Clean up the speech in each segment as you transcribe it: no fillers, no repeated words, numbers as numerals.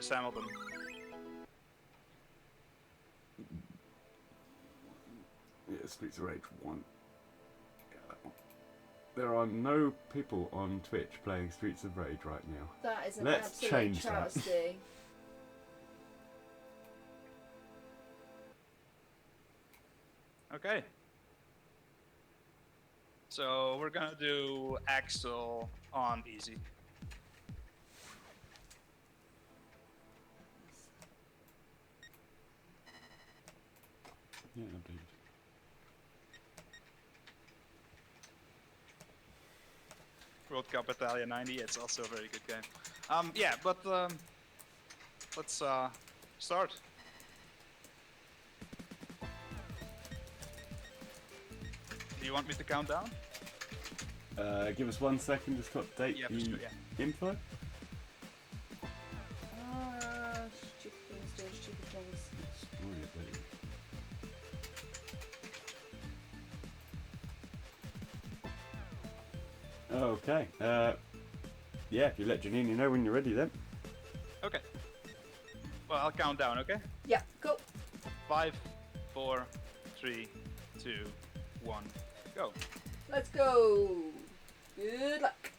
Lewis Hamilton. Yeah, Streets of Rage 1. Yeah, that one. There are no people on Twitch playing Streets of Rage right now. That is an Let's absolute change that. travesty. Okay. So we're gonna do Axel on easy. Yeah, indeed. World Cup Italia 90. It's also a very good game. Yeah, but let's start. Do you want me to count down? Give us 1 second just to update Yeah, the for sure, yeah. info. Stupid things doing stupid things. Sorry, buddy. Okay. Yeah, if you let Janine know when you're ready then. Okay. Well, I'll count down, okay? Yeah, go. 5, 4, 3, 2, 1, go. Let's go. Good luck.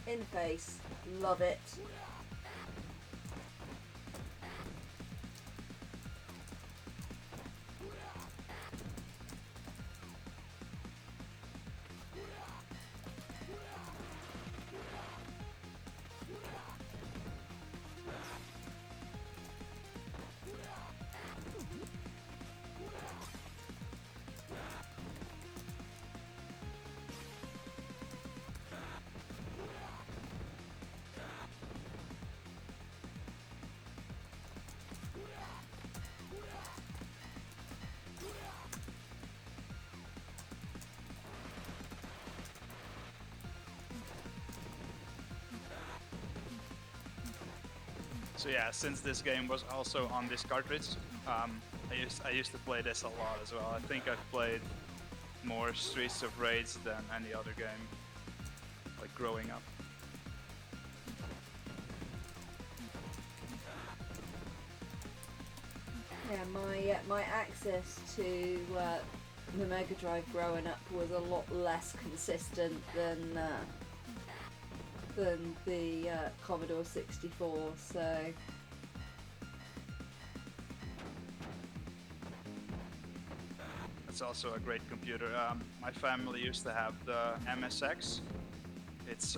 In face. Love it. So yeah, since this game was also on this cartridge, I used to play this a lot as well. I think I've played more Streets of Rage than any other game, like growing up. Yeah, my access to the Mega Drive growing up was a lot less consistent than the Commodore 64. So It's also a great computer. My family used to have the MSX. It's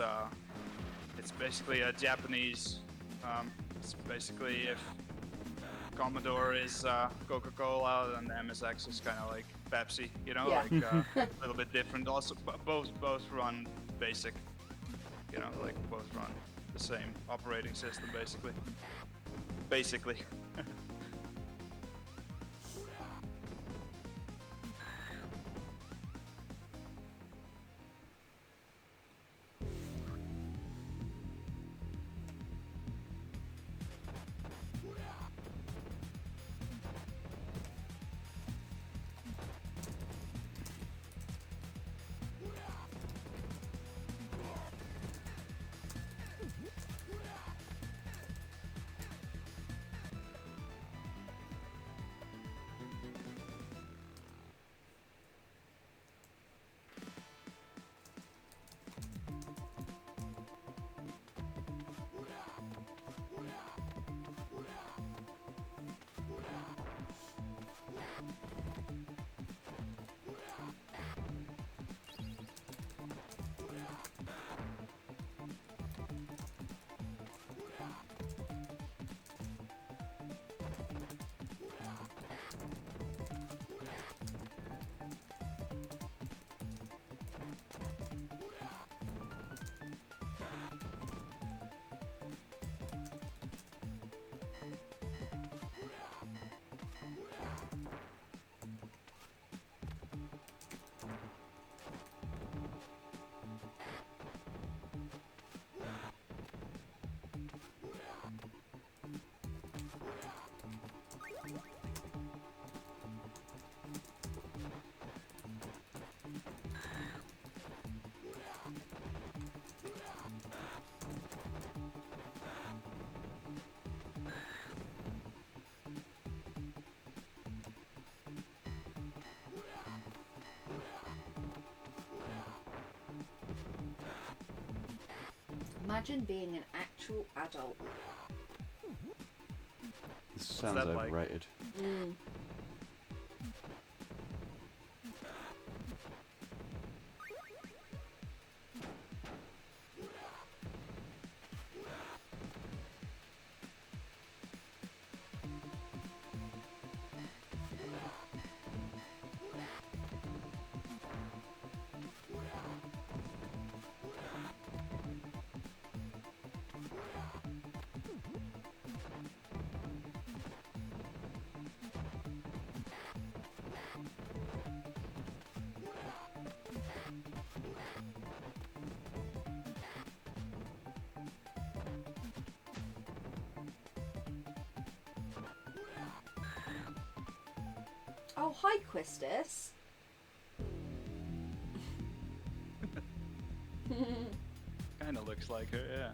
basically a Japanese. It's basically if Commodore is Coca-Cola and the MSX is kind of like Pepsi, you know, Yeah. like a little bit different. Also, both run basic, you know, like both run the same operating system, basically. Basically. Imagine being an actual adult. This sounds that like? overrated. Mm. Oh, hi, Quistis. Kind of looks like her, yeah.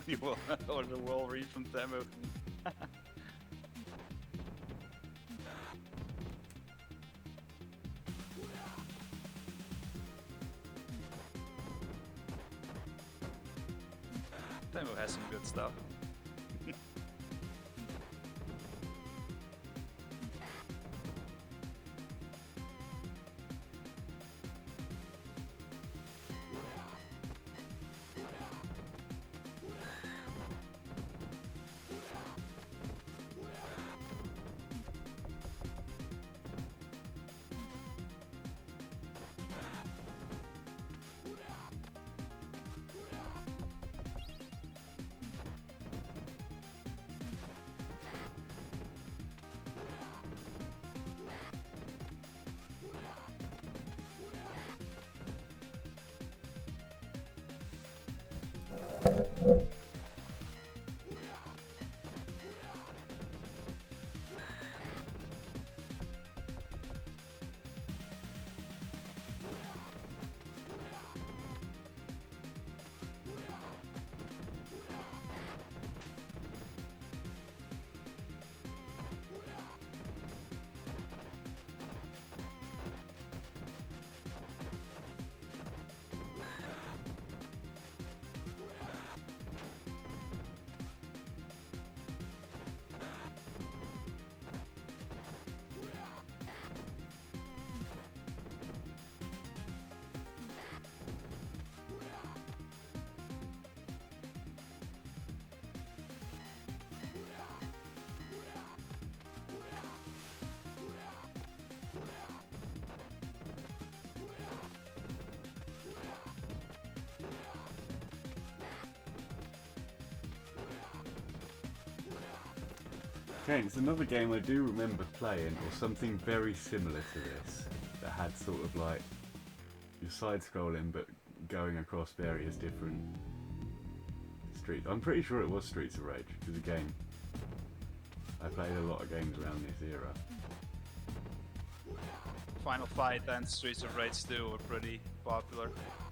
You will, or the will read from demo. Demo has some good stuff. Okay, it's another game I do remember playing, or something very similar to this, that had sort of like, you're side-scrolling but going across various different streets. I'm pretty sure it was Streets of Rage, because again, I played a lot of games around this era. Final Fight and Streets of Rage 2 were pretty popular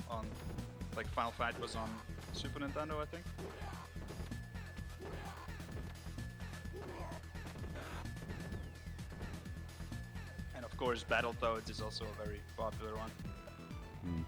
on, like Final Fight was on Super Nintendo, I think. And of course Battletoads is also a very popular one. Hmm.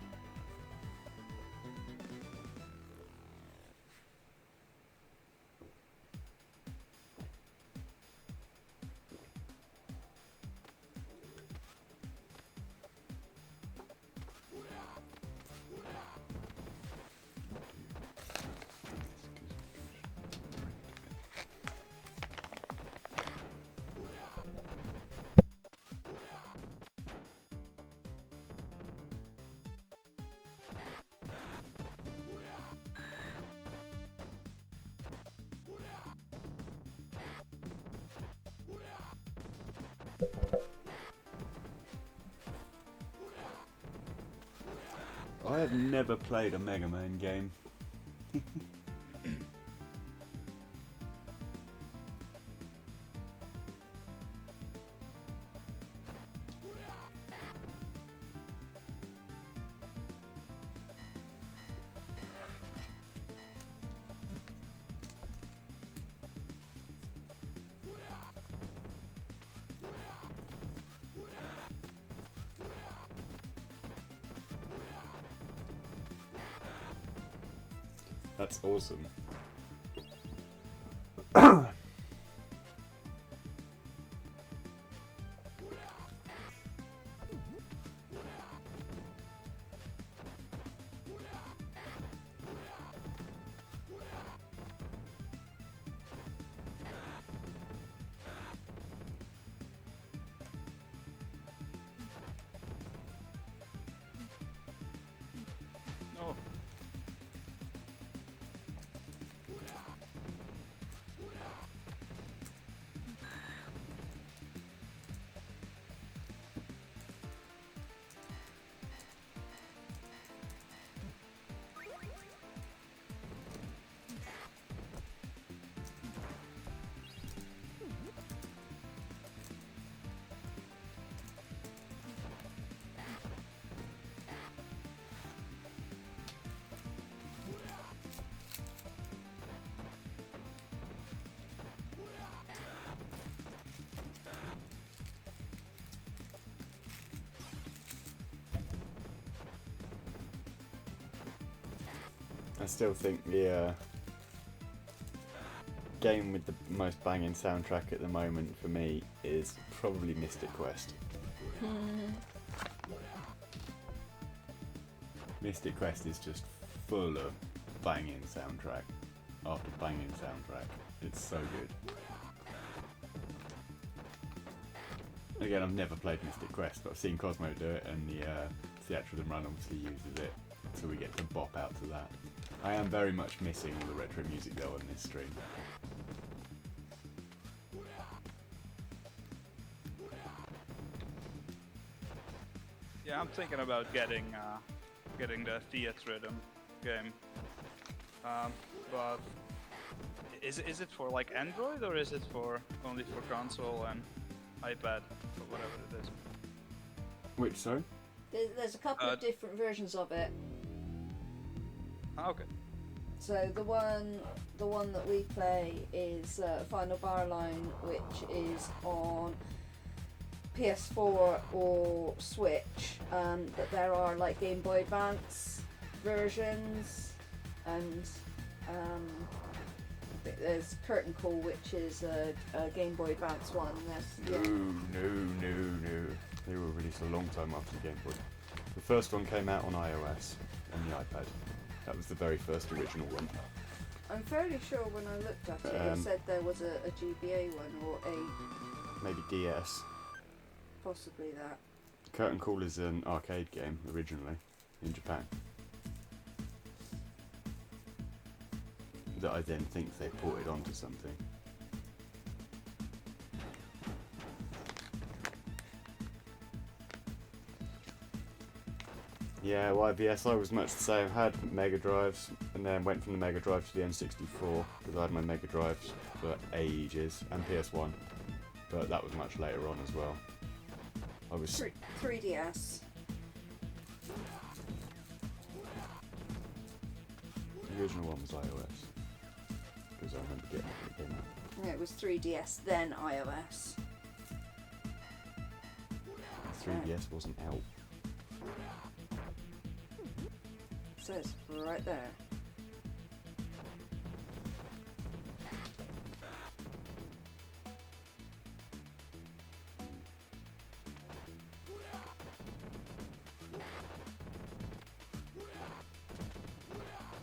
I have never played a Mega Man game. That's awesome. Oh. I still think the game with the most banging soundtrack at the moment for me is probably Mystic Quest. Mystic Quest is just full of banging soundtrack after banging soundtrack. It's so good. Again, I've never played Mystic Quest, but I've seen Cosmo do it, and the Theatrhythm Run obviously uses it, so we get to bop out to that. I am very much missing all the retro music though on this stream. Yeah, I'm thinking about getting the Theatrhythm game. But is it for like Android, or is it for only for console and iPad or whatever it is? Which, sorry? There's a couple of different versions of it. Ah, okay. So the one that we play is Final Bar Line, which is on PS4 or Switch. But there are like Game Boy Advance versions, and there's Curtain Call, which is a Game Boy Advance one. No. They were released a long time after the Game Boy. The first one came out on iOS, on the iPad. That was the very first original one. I'm fairly sure when I looked at it, it said there was a GBA one or a... Maybe DS. Possibly that. Curtain Call is an arcade game, originally, in Japan. That I then think they ported onto something. Yeah, YVS, I was much the same. I had Mega Drives, and then went from the Mega Drive to the N64, because I had my Mega Drives for ages, and PS1. But that was much later on as well. I was... 3DS. The original one was iOS, because I remember getting it when it came out. Yeah, it was 3DS, then iOS. 3DS wasn't out. Says right there.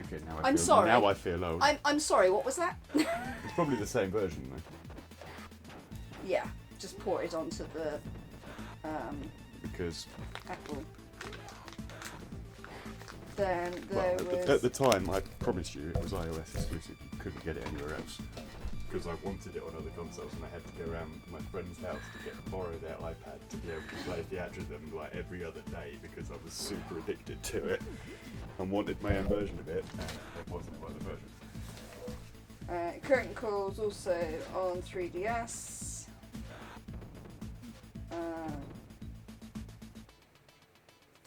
Okay, now I'm sorry. Now I feel old. I'm sorry. What was that? It's probably the same version though. Yeah, just ported onto the Because Apple. Then there was... at the time, I promise you, it was iOS exclusive. You couldn't get it anywhere else. because I wanted it on other consoles, and I had to go around my friend's house to borrow their iPad to be able to play Theatrhythm like every other day because I was super addicted to it and wanted my own version of it, and there wasn't one of the versions. Curtain Call's also on 3DS.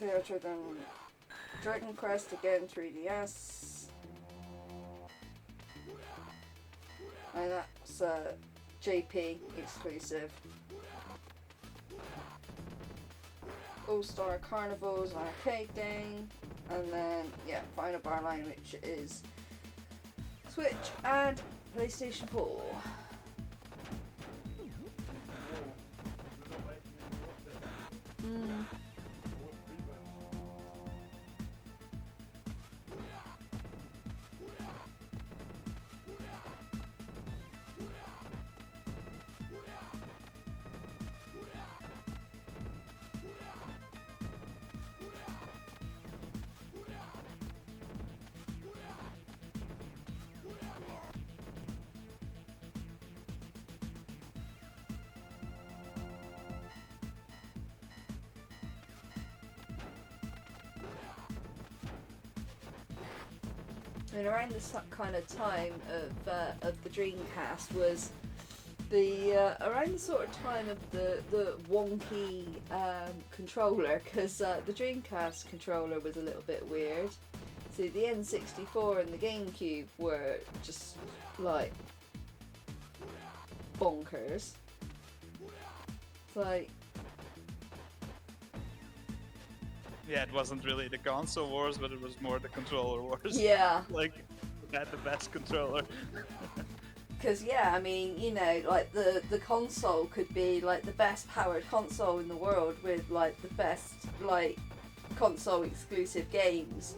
Theatrhythm, Dragon Quest again 3DS. And that's JP exclusive. All-Star Carnival's an arcade thing. And then, yeah, Final Bar Line, which is Switch and PlayStation 4. And around this kind of time of the Dreamcast was the around the sort of time of the wonky controller, because the Dreamcast controller was a little bit weird. So the N64 and the GameCube were just like bonkers. It's like, Yeah, it wasn't really the console wars, but it was more the controller wars. yeah. Like, who had the best controller? Because, yeah, I mean, you know, like, the console could be, like, the best powered console in the world with, like, the best, like, console exclusive games.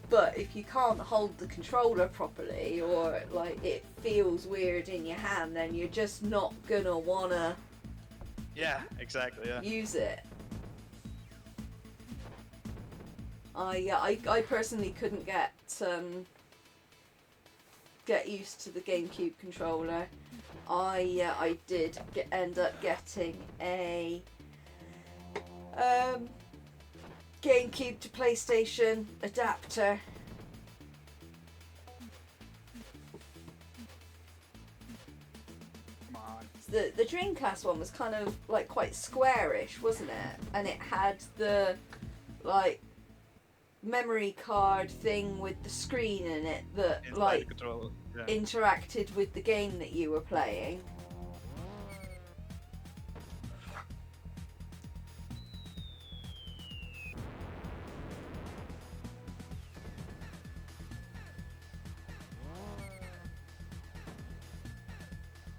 But if you can't hold the controller properly, or, like, it feels weird in your hand, then you're just not gonna wanna Yeah, exactly, yeah. use it. I personally couldn't get used to the GameCube controller. I did end up getting a GameCube to PlayStation adapter. Come on. The Dreamcast one was kind of like quite squarish, wasn't it? And it had the like memory card thing with the screen in it that Inside like the controller. Yeah. interacted with the game that you were playing.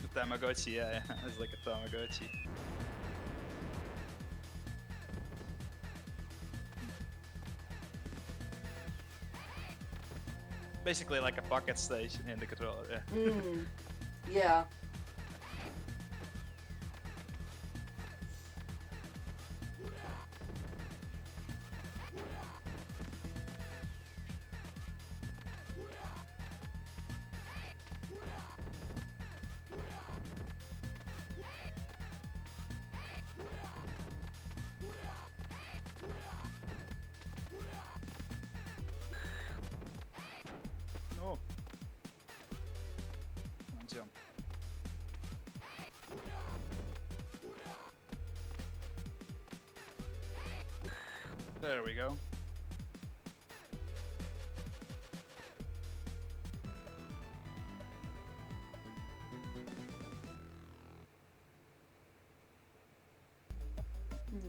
The Tamagotchi, yeah, it's like a Tamagotchi. Basically like a pocket station in the controller, yeah. Yeah. Oh. One jump. There we go.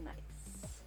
Nice.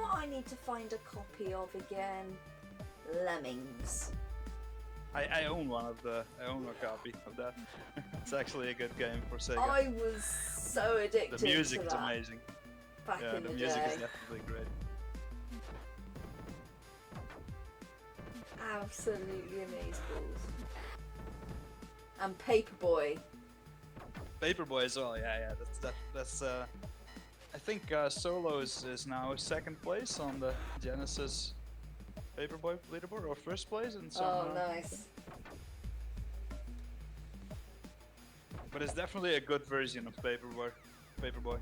know what I need to find a copy of again? Lemmings. I own I own a copy of that. It's actually a good game for Sega. I was so addicted The music to is that amazing. back Yeah, in the the music day. is definitely great. Absolutely amazeballs. And Paperboy. Paperboy as well. Yeah. That's. I think Solo is now second place on the Genesis Paperboy leaderboard, or first place in some. Oh, nice. But it's definitely a good version of Paperboy. Paperboy.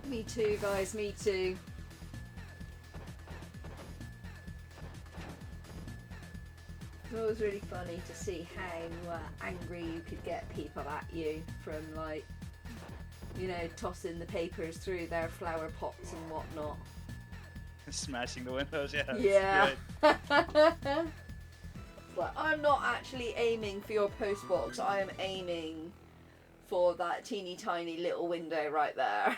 Me too, guys, me too. It was really funny to see how angry you could get people at you from, like, you know, tossing the papers through their flower pots and whatnot. Smashing the windows. Yeah. Yeah. Great. But I'm not actually aiming for your postbox, I am aiming for that teeny tiny little window right there.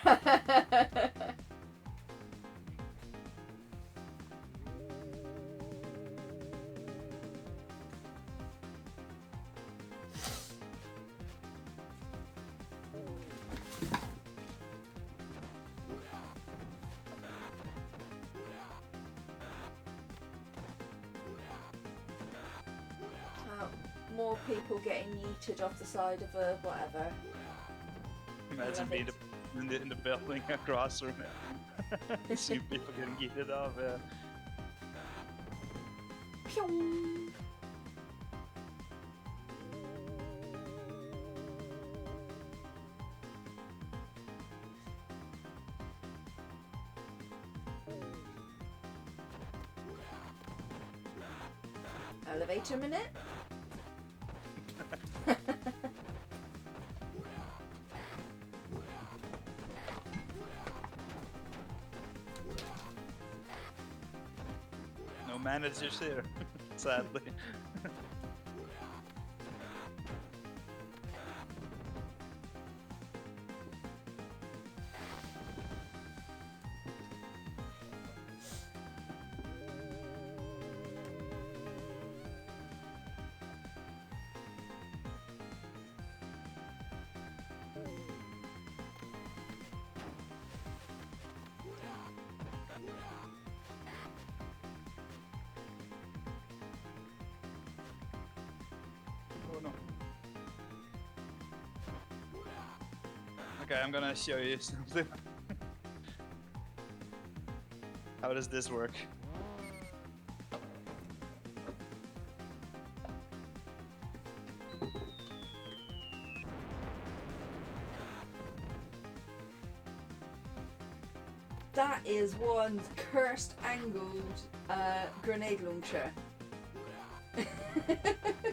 More people getting yeeted off the side of a whatever. Imagine being in the building across from it. See people getting yeeted off. Yeah. Pyong. Elevator minute. No managers here, sadly. Oh no. Okay, I'm gonna show you something. How does this work? That is one cursed angled grenade launcher.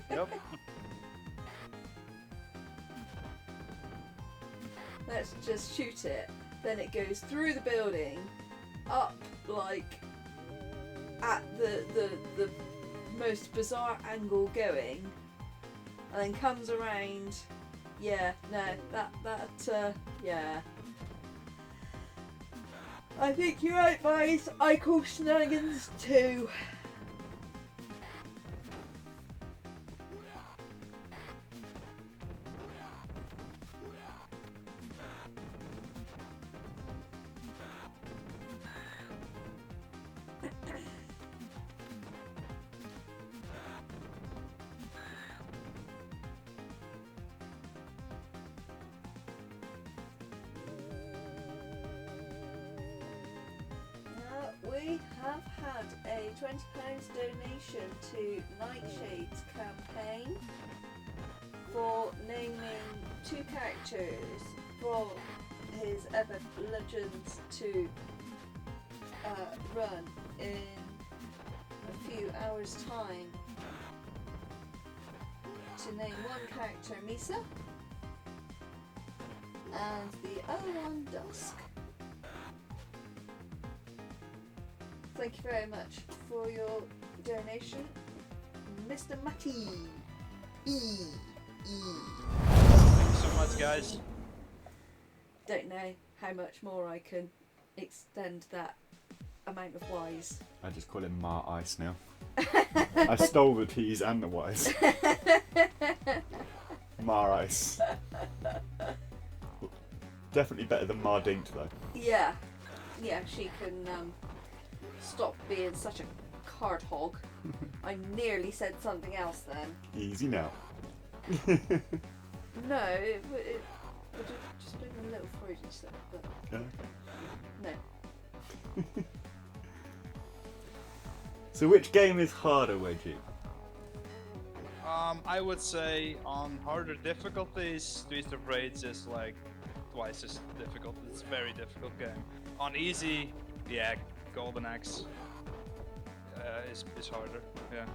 Yep. Let's just shoot it. Then it goes through the building, up like at the most bizarre angle going, and then comes around. Yeah, no, yeah. I think you're right, guys. I call shenanigans too. have had a £20 donation to Nightshade's campaign for naming 2 characters for his Epic Legends to run in a few hours' time. To name one character Misa and the other one Dusk. Thank you very much for your donation, Mr. Matty. Thank you so much, guys. Don't know how much more I can extend that amount of Y's. I just call him Mar Ice now. I stole the T's and the Y's. Mar Ice. Definitely better than Mar Dinked though. Yeah, she can stop being such a card hog. I nearly said something else then. Easy now. No, it would have just been a little Freudian slip, but no. So which game is harder, Wedgie? I would say on harder difficulties, Streets of Rage is like twice as difficult. It's a very difficult game. On easy, yeah, Golden Axe is harder. Yeah.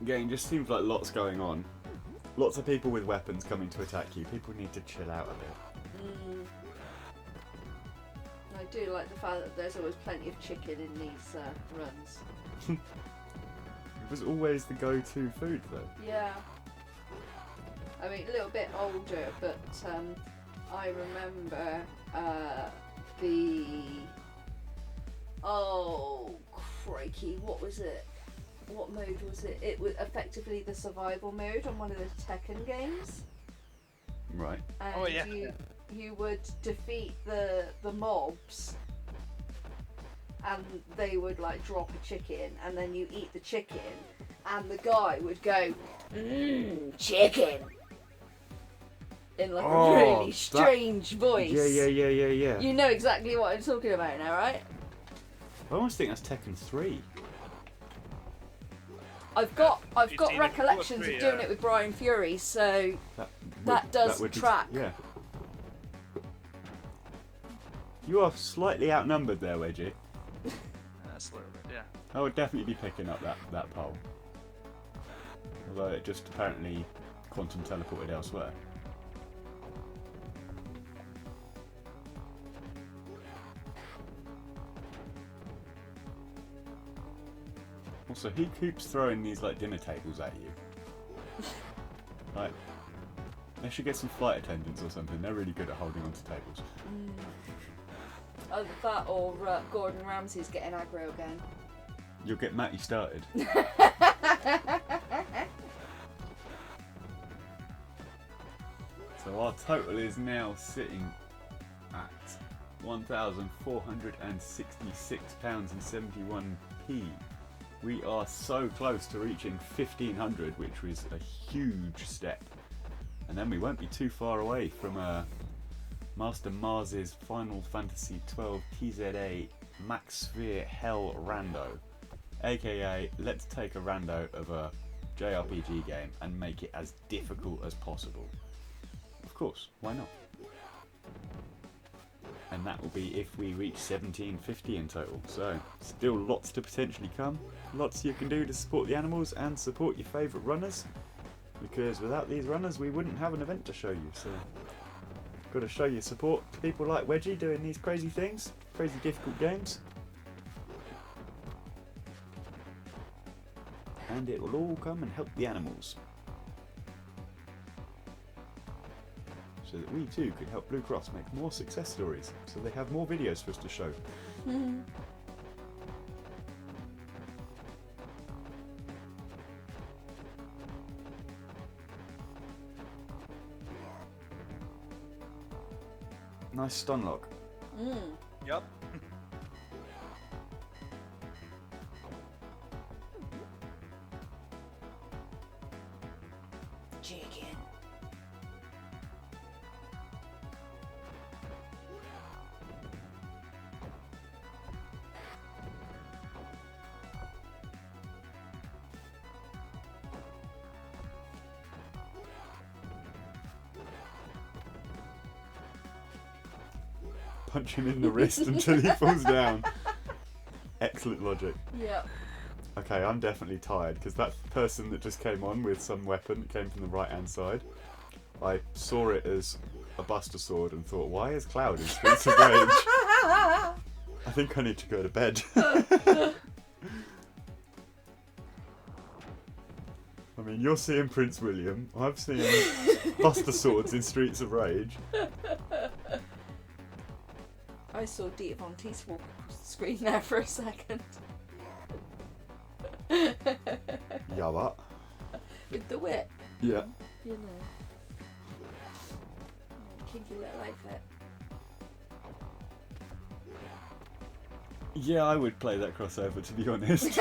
Game just seems like lots going on. Lots of people with weapons coming to attack you. People need to chill out a bit. I do like the fact that there's always plenty of chicken in these runs. It was always the go-to food though. Yeah. I mean, a little bit older, but I remember oh crikey, what was it? What mode was it? It was effectively the survival mode on one of the Tekken games. Right. And Oh, yeah. you would defeat the mobs, and they would like drop a chicken, and then you eat the chicken, and the guy would go, chicken, in like a really strange voice. Yeah. You know exactly what I'm talking about now, right? I almost think that's Tekken 3. I've got You've seen it recollections before, of doing it with Brian Fury, so that does track. Yeah. You are slightly outnumbered there, Wedgie. That's a little bit, yeah. I would definitely be picking up that pole. Although it just apparently quantum teleported elsewhere. Also, who keeps throwing these like dinner tables at you? Like, they should get some flight attendants or something. They're really good at holding onto tables. Either that or Gordon Ramsay's getting aggro again. You'll get Matty started. So our total is now sitting at £1,466.71p. We are so close to reaching 1,500, which was a huge step. And then we won't be too far away from Master Mars's Final Fantasy XII TZA Max Sphere Hell Rando. AKA, let's take a rando of a JRPG game and make it as difficult as possible. Of course, why not? And that will be if we reach 1750 in total. So, still lots to potentially come. Lots you can do to support the animals and support your favourite runners. Because without these runners, we wouldn't have an event to show you. So, got to show your support to people like Wedgie doing these crazy things, crazy difficult games. And it will all come and help the animals. So that we too could help Blue Cross make more success stories, so they have more videos for us to show. Nice stun lock. Yep. Chicken. punch him in the wrist until he falls down. Excellent logic. Yeah. Okay, I'm definitely tired because that person that just came on with some weapon that came from the right hand side, I saw it as a Buster Sword and thought, why is Cloud in Streets of Rage? I think I need to go to bed. I mean, you're seeing Prince William, I've seen Buster Swords in Streets of Rage. I saw Dita Von Teese walk across the screen there for a second. Yeah, what? With the whip, Yeah. you know. Oh, cheeky little outfit. Yeah, I would play that crossover, to be honest.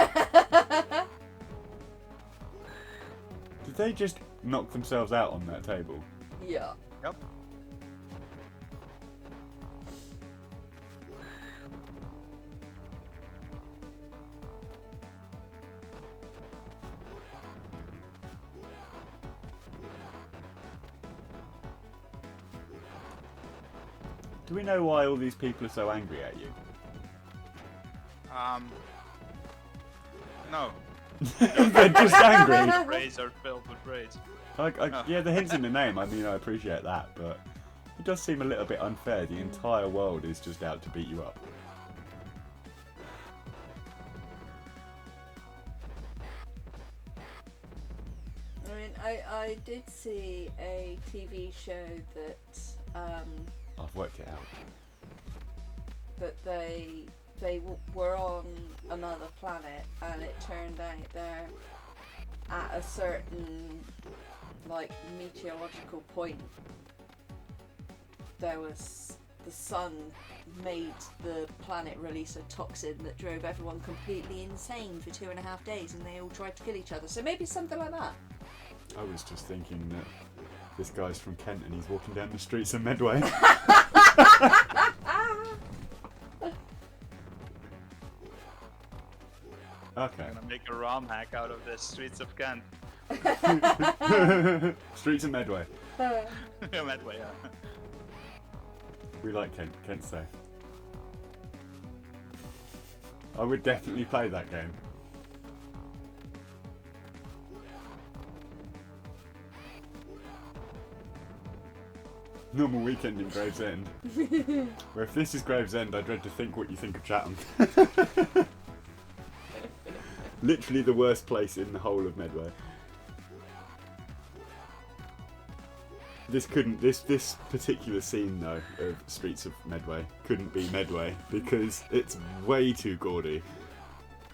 Did they just knock themselves out on that table? Yeah. Yep. Do we know why all these people are so angry at you? No. They're just angry. Raids are filled with raids. Yeah, the hint's in the name. I mean, I appreciate that, but it does seem a little bit unfair. The entire world is just out to beat you up. I mean, I did see a TV show that I've worked it out. that they were on another planet, and it turned out they're at a certain like meteorological point. There was the sun made the planet release a toxin that drove everyone completely insane for 2.5 days, and they all tried to kill each other. So maybe something like that. I was just thinking that this guy's from Kent and he's walking down the streets of Medway. Okay. I'm gonna make a ROM hack out of the Streets of Kent. Streets of Medway. Medway, yeah. We like Kent. Kent's safe. I would definitely play that game. Normal weekend in Gravesend. Where if this is Gravesend, I dread to think what you think of Chatham. Literally the worst place in the whole of Medway. This particular scene though of Streets of Medway couldn't be Medway because it's way too gaudy.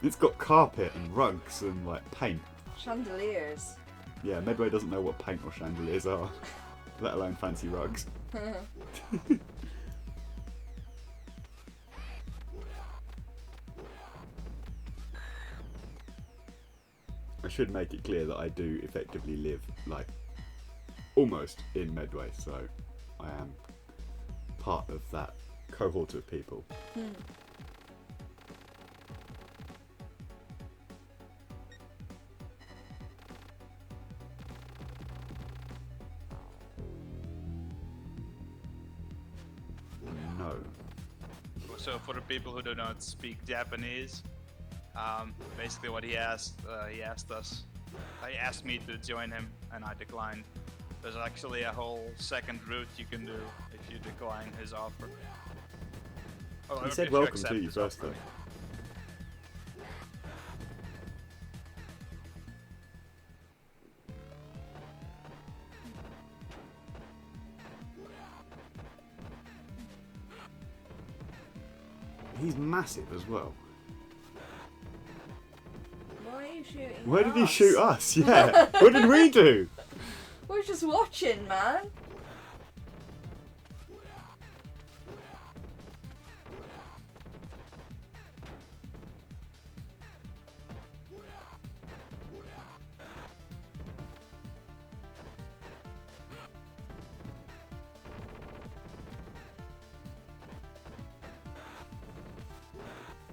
It's got carpet and rugs and like paint. Chandeliers. Yeah, Medway doesn't know what paint or chandeliers are, let alone fancy rugs. I should make it clear that I do effectively live, like, almost in Medway, so I am part of that cohort of people. No. So for the people who do not speak Japanese, basically what he asked me to join him, and I declined. There's actually a whole second route you can do if you decline his offer. Oh, He if said you welcome accept to you his first offer. though. He's massive as well. Why are you shooting? Where did he us? shoot us? Yeah. What did we do? We're just watching, man.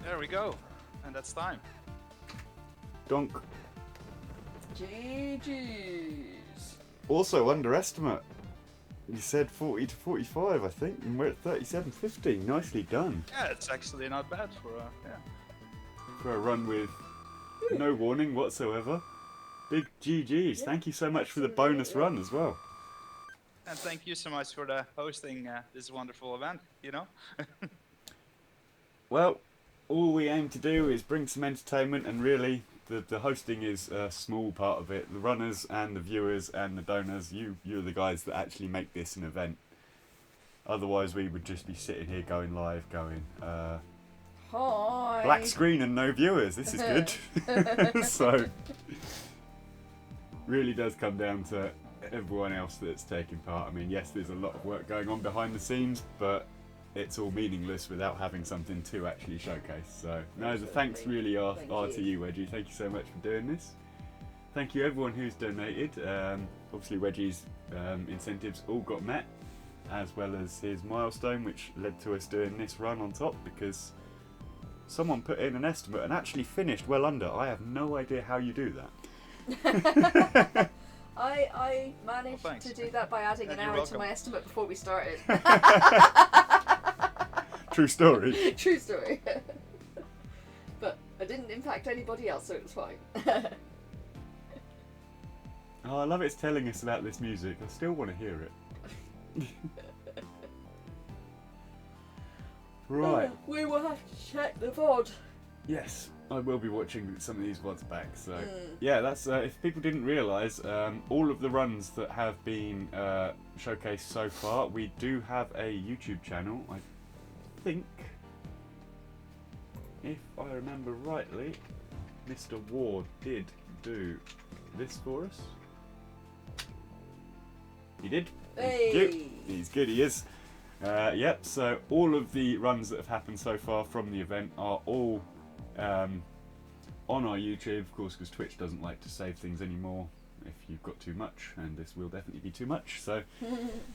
There we go, and that's time. Donk. GG's. Also underestimate. You said 40 to 45, I think, and we're at 37.50. Nicely done. Yeah, it's actually not bad for For a run with no warning whatsoever. Big GG's. Yeah, Thank you so much for the bonus absolutely. run as well. And thank you so much for hosting this wonderful event, you know? Well, all we aim to do is bring some entertainment, and really the hosting is a small part of it. The runners and the viewers and the donors, you're the guys that actually make this an event. Otherwise we would just be sitting here going live, going, Hi. black screen and no viewers, this is good. So, really does come down to everyone else that's taking part. I mean, yes, there's a lot of work going on behind the scenes, but it's all meaningless without having something to actually showcase. So, no, the thanks really are to you, Wedgie. Thank you so much for doing this. Thank you everyone who's donated. Obviously, Weggie's incentives all got met, as well as his milestone, which led to us doing this run on top, because someone put in an estimate and actually finished well under. I have no idea how you do that. I managed Well, thanks. to do that by adding an You're hour to welcome. my estimate before we started. True story. True story. But I didn't impact anybody else, so it was fine. Oh, I love it's telling us about this music. I still want to hear it. Right. We will have to check the VOD. Yes, I will be watching some of these VODs back. So yeah, that's if people didn't realise, all of the runs that have been showcased so far, we do have a YouTube channel. I think, if I remember rightly, Mr. Ward did do this for us. He did. Hey. He's good. He is. Yep. So all of the runs that have happened so far from the event are all on our YouTube, of course, because Twitch doesn't like to save things anymore if you've got too much, and this will definitely be too much. So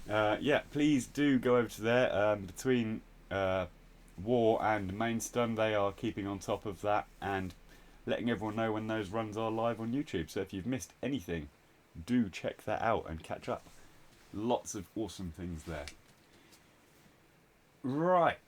yeah, please do go over to there. Between War and Mainstun, they are keeping on top of that and letting everyone know when those runs are live on YouTube. So if you've missed anything, do check that out and catch up. Lots of awesome things there. Right.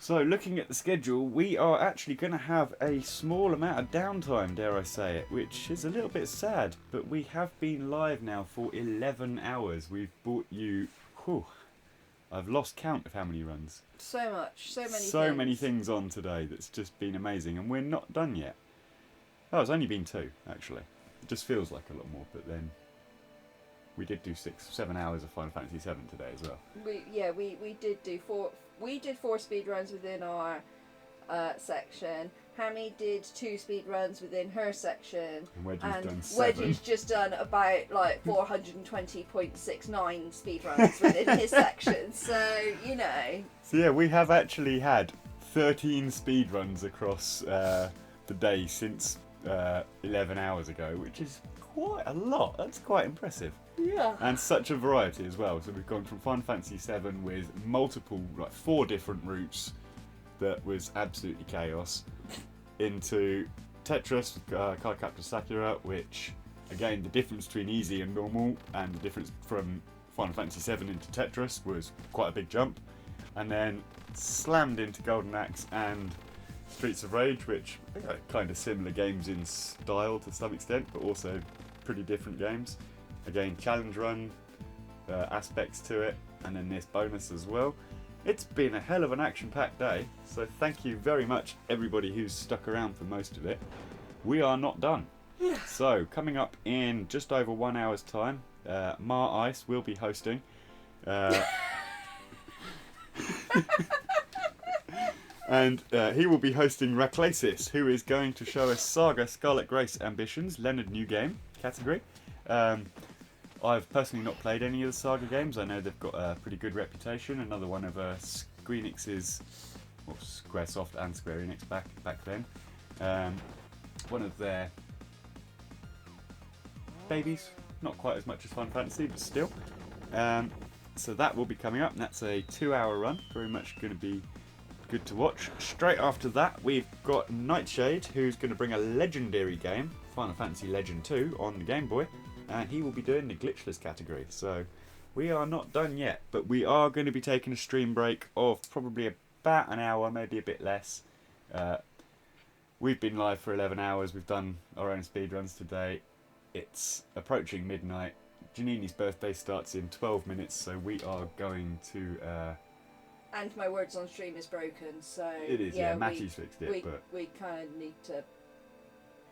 So looking at the schedule, we are actually going to have a small amount of downtime, dare I say it, which is a little bit sad, but we have been live now for 11 hours. We've brought you... Whew, I've lost count of how many runs. So much, so many things on today that's just been amazing, and we're not done yet. Oh, it's only been 2, actually. It just feels like a lot more, but then we did do 7 hours of Final Fantasy VII today as well. We did do 4. We did 4 speed runs within our section. Hammy did 2 speed runs within her section, And Weggie's done 7. Weggie's just done about like 420.69 speed runs within his section. So you know. So yeah, we have actually had 13 speed runs across the day since 11 hours ago, which is quite a lot. That's quite impressive. Yeah. And such a variety as well. So we've gone from Final Fantasy VII with multiple, like 4 different routes that was absolutely chaos, into Tetris, Card Captor Sakura, which, again, the difference between easy and normal, and the difference from Final Fantasy VII into Tetris was quite a big jump. And then slammed into Golden Axe and Streets of Rage, which are kind of similar games in style to some extent, but also pretty different games. Again, challenge run aspects to it, and then this bonus as well. It's been a hell of an action-packed day, so thank you very much everybody who's stuck around for most of it. We are not done. So, coming up in just over 1 hour's time, Mar Ice will be hosting. And he will be hosting Raklasis, who is going to show us Saga Scarlet Grace Ambitions, Leonard New Game category. I've personally not played any of the Saga games. I know they've got a pretty good reputation. Another one of Squeenix's, or Squaresoft and Square Enix back then. One of their babies, not quite as much as Final Fantasy, but still. So that will be coming up, and that's a 2-hour run. Very much going to be good to watch. Straight after that, we've got Nightshade, who's going to bring a legendary game, Final Fantasy Legend 2, on the Game Boy. and he will be doing the glitchless category. So we are not done yet, but we are going to be taking a stream break of probably about an hour, maybe a bit less. We've been live for 11 hours. We've done our own speedruns today. It's approaching midnight. Janini's birthday starts in 12 minutes, so we are going to... And my words on stream is broken, so... It is, yeah. Matthew's fixed it, but... We kind of need to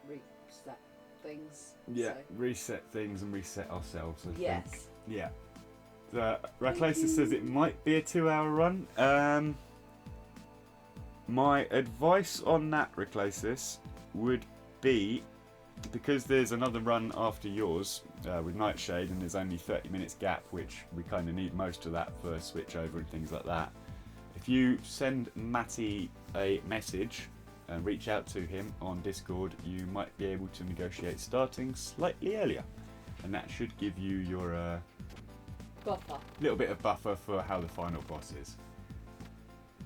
reset things. Yeah, so. reset things and reset ourselves, I yes. think. Yeah. Raclasis says it might be a 2-hour run. My advice on that, Raclasis, would be, because there's another run after yours with Nightshade and there's only 30 minutes gap, which we kind of need most of that for switch over and things like that. If you send Matty a message and reach out to him on Discord, you might be able to negotiate starting slightly earlier, and that should give you your Buffer. little bit of buffer for how the final boss is,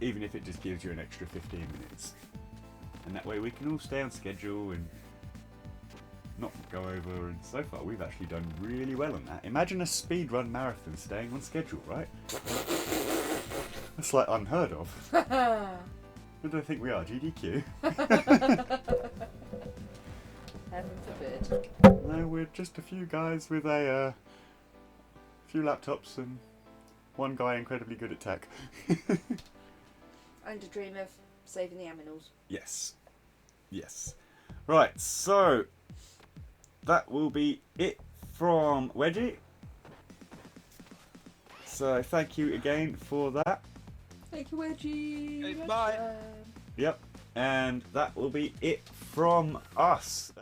even if it just gives you an extra 15 minutes, and that way we can all stay on schedule and not go over. And so far we've actually done really well on that. Imagine a speedrun marathon staying on schedule, right? That's like unheard of. What do I think we are, GDQ? Heaven forbid. No, we're just a few guys with a few laptops and one guy incredibly good at tech. And a dream of saving the aminals. Yes. Yes. Right, so that will be it from Wedgie. So thank you again for that. Thank you, Wedgie. Hey, bye. Yep. And that will be it from us.